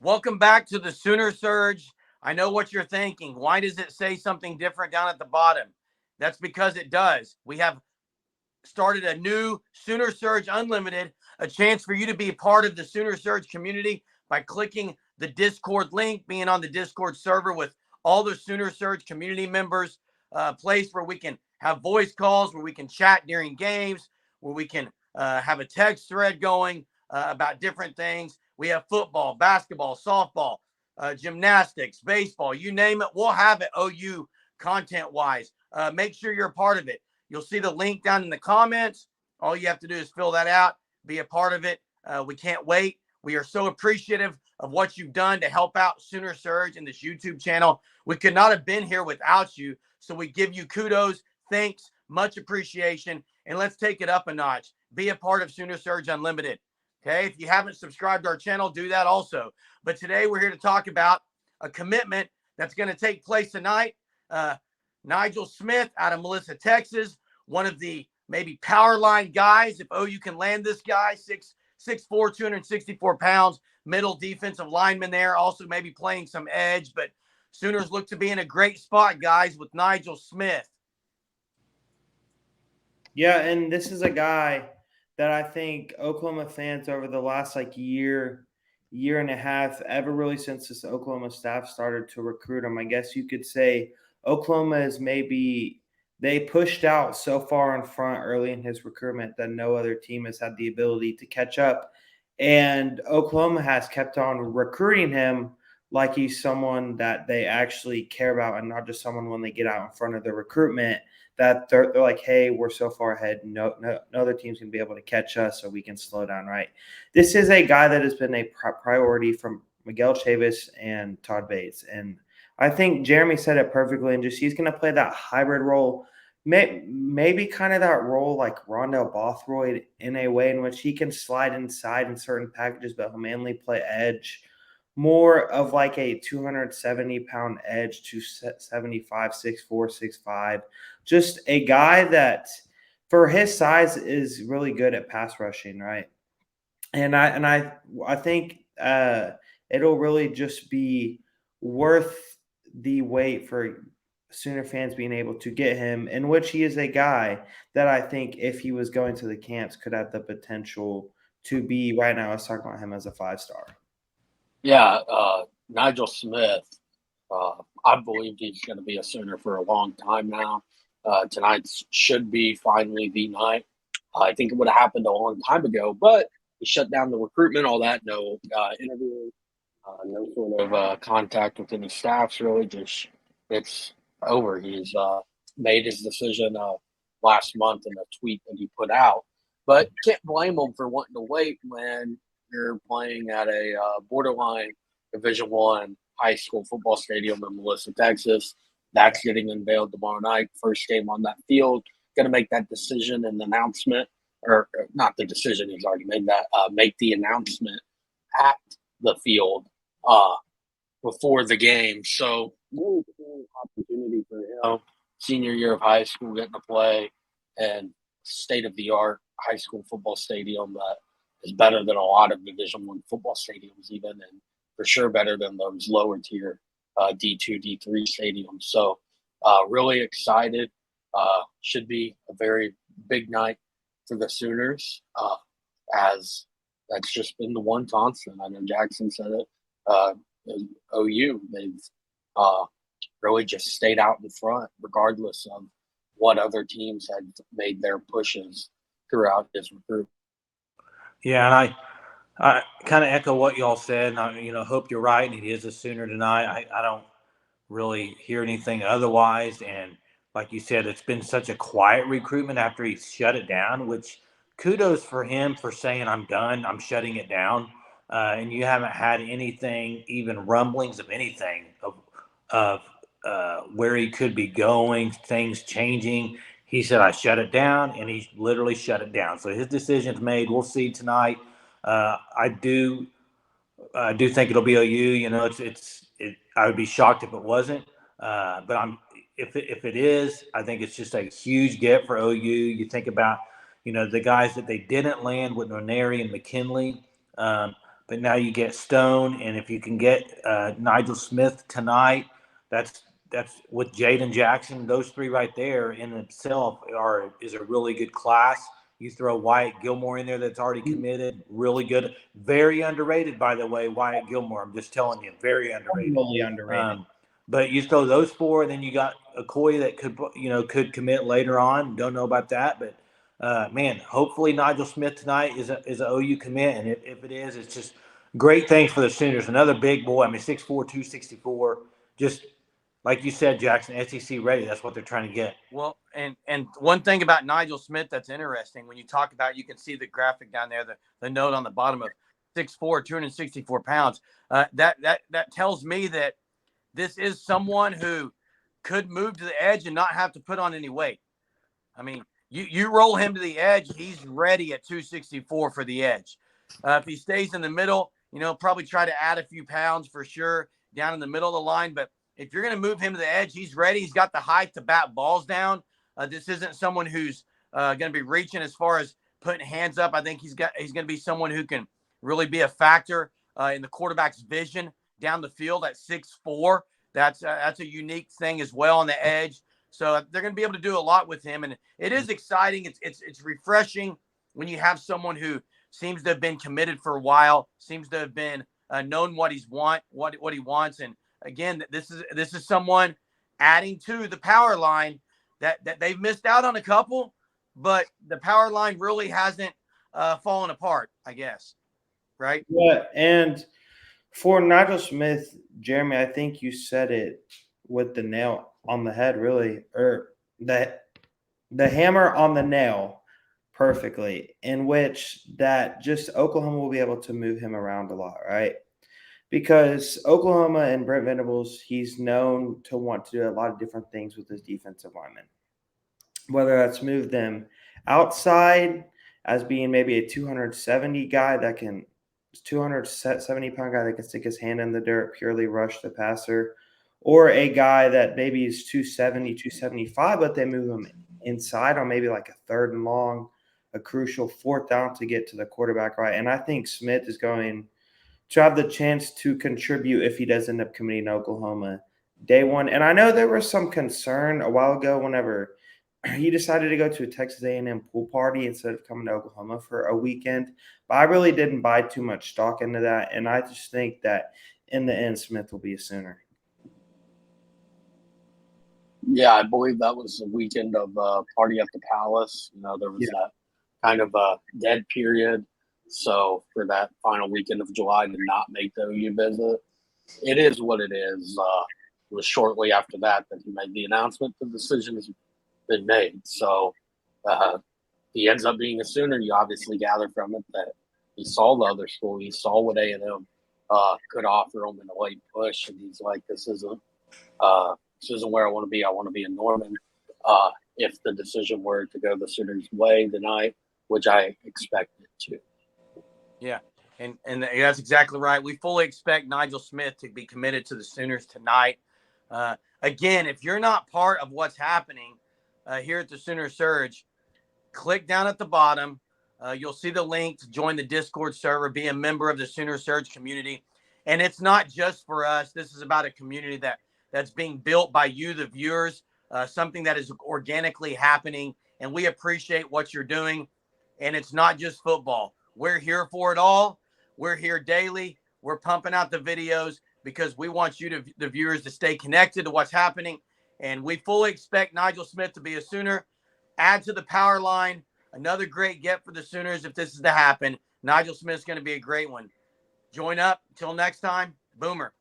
Welcome back to the Sooner Surge. I know what you're thinking. Why does it say something different down at the bottom? That's because it does. We have started a new Sooner Surge Unlimited, a chance for you to be a part of the Sooner Surge community by clicking the Discord link, being on the Discord server with all the Sooner Surge community members, a place where we can have voice calls, where we can chat during games, where we can have a text thread going about different things. We have football, basketball, softball, gymnastics, baseball, you name it. We'll have it OU content wise. Make sure you're a part of it. You'll see the link down in the comments. All you have to do is fill that out, be a part of it. We can't wait. We are so appreciative of what you've done to help out Sooner Surge and this YouTube channel. We could not have been here without you. So we give you kudos, thanks, much appreciation, and let's take it up a notch. Be a part of Sooner Surge Unlimited. Okay, if you haven't subscribed to our channel, do that also. But today we're here to talk about a commitment that's going to take place tonight. Nigel Smith out of Melissa, Texas, one of the maybe power line guys. If OU can land this guy, 6'4", 264 pounds, middle defensive lineman there, also maybe playing some edge. But Sooners look to be in a great spot, guys, with Nigel Smith. Yeah, and this is a guy that I think Oklahoma fans over the last year and a half, ever really since this Oklahoma staff started to recruit him, I guess you could say Oklahoma is they pushed out so far in front early in his recruitment that no other team has had the ability to catch up. And Oklahoma has kept on recruiting him like he's someone that they actually care about and not just someone when they get out in front of the recruitment that they're like, hey, we're so far ahead. No other team's going to be able to catch us so we can slow down, right? This is a guy that has been a priority from Miguel Chavis and Todd Bates. And I think Jeremy said it perfectly, and just he's going to play that hybrid role, maybe kind of that role like Rondell Bothroyd in a way in which he can slide inside in certain packages, but he'll mainly play edge. More of like a 270-pound edge to 75, 6'4", 6'5". Just a guy that, for his size, is really good at pass rushing, right? And I think it'll really just be worth the wait for Sooner fans being able to get him, in which he is a guy that I think if he was going to the camps could have the potential to be right now. Let's talk about him as a 5-star. Yeah, Nigel Smith, I believe he's going to be a Sooner for a long time now. Tonight should be finally the night. I think it would have happened a long time ago, but he shut down the recruitment, all that, no interview, no sort of contact with any staffs, really. Just it's over. He's made his decision last month in a tweet that he put out. But can't blame him for wanting to wait when you're playing at a borderline Division I high school football stadium in Melissa, Texas. That's getting unveiled tomorrow night. First game on that field. Going to make that decision and announcement, or not the decision, he's already made that, make the announcement at the field before the game. So really cool opportunity for him. Senior year of high school, getting to play and state-of-the-art high school football stadium that is better than a lot of Division I football stadiums even, and for sure better than those lower tier D2, D3 stadiums. So really excited. Should be a very big night for the Sooners, as that's just been the one constant. I know Jackson said it. OU, they've really just stayed out in front regardless of what other teams had made their pushes throughout his recruitment. Yeah, and I kind of echo what y'all said, and I hope you're right, and he is a Sooner tonight. I don't really hear anything otherwise, and like you said, it's been such a quiet recruitment after he shut it down, which kudos for him for saying, I'm done, I'm shutting it down, and you haven't had anything, even rumblings of anything of where he could be going, things changing. He said, I shut it down, and he literally shut it down. So his decision's made. We'll see tonight. I do think it'll be OU. I would be shocked if it wasn't. But if it is, I think it's just a huge get for OU. You think about, the guys that they didn't land with Nwaneri and McKinley. but now you get Stone, and if you can get Nigel Smith tonight, that's with Jaden Jackson. Those three right there in itself is a really good class. You throw Wyatt Gilmore in there that's already committed, really good, very underrated, by the way. Wyatt Gilmore, I'm just telling you, very underrated. Totally underrated. But you throw those four, and then you got Okoye that could commit later on. Don't know about that, but man, hopefully Nigel Smith tonight is an OU commit, and if it is, it's just great things for the Sooners. Another big boy. I mean, 6'4", 264. Just like you said, Jackson, SEC ready. That's what they're trying to get. Well, and one thing about Nigel Smith that's interesting, when you talk about, you can see the graphic down there, the note on the bottom of 6'4", 264 pounds. That tells me that this is someone who could move to the edge and not have to put on any weight. I mean, you roll him to the edge, he's ready at 264 for the edge. If he stays in the middle, probably try to add a few pounds for sure down in the middle of the line. But if you're going to move him to the edge, he's ready. He's got the height to bat balls down. This isn't someone who's going to be reaching as far as putting hands up. I think he's going to be someone who can really be a factor in the quarterback's vision down the field at 6'4". That's a unique thing as well on the edge. So they're going to be able to do a lot with him, and it is exciting. It's refreshing when you have someone who seems to have been committed for a while, seems to have been known what he wants, and again, this is someone adding to the power line that they've missed out on a couple, but the power line really hasn't fallen apart, I guess, right? Yeah, and for Nigel Smith, Jeremy, I think you said it with the nail on the head, really, or the hammer on the nail perfectly, in which that just Oklahoma will be able to move him around a lot, right? Because Oklahoma and Brent Venables, he's known to want to do a lot of different things with his defensive linemen, whether that's move them outside as being maybe a 270 guy that can 270-pound guy that can stick his hand in the dirt, purely rush the passer, or a guy that maybe is 270, 275, but they move him inside on maybe like a third and long, a crucial fourth down to get to the quarterback, right? And I think Smith is going to have the chance to contribute if he does end up committing to Oklahoma day one. And I know there was some concern a while ago whenever he decided to go to a Texas A&M pool party instead of coming to Oklahoma for a weekend. But I really didn't buy too much stock into that. And I just think that in the end, Smith will be a Sooner. Yeah, I believe that was the weekend of Party at the Palace. There was that kind of a dead period. So for that final weekend of July to not make the OU visit, it is what it is. It was shortly after that he made the announcement. The decision has been made. So he ends up being a Sooner. You obviously gather from it that he saw the other school. He saw what A&M could offer him in a late push, and he's like, this isn't where I want to be. I want to be in Norman. If the decision were to go the Sooners' way tonight, which I expect it to. Yeah, and that's exactly right. We fully expect Nigel Smith to be committed to the Sooners tonight. Again, if you're not part of what's happening here at the Sooner Surge, click down at the bottom. You'll see the link to join the Discord server, be a member of the Sooner Surge community. And it's not just for us. This is about a community that's being built by you, the viewers, something that is organically happening. And we appreciate what you're doing. And it's not just football. We're here for it all. We're here daily. We're pumping out the videos because we want you, the viewers, to stay connected to what's happening. And we fully expect Nigel Smith to be a Sooner. Add to the power line. Another great get for the Sooners if this is to happen. Nigel Smith's going to be a great one. Join up. Till next time. Boomer.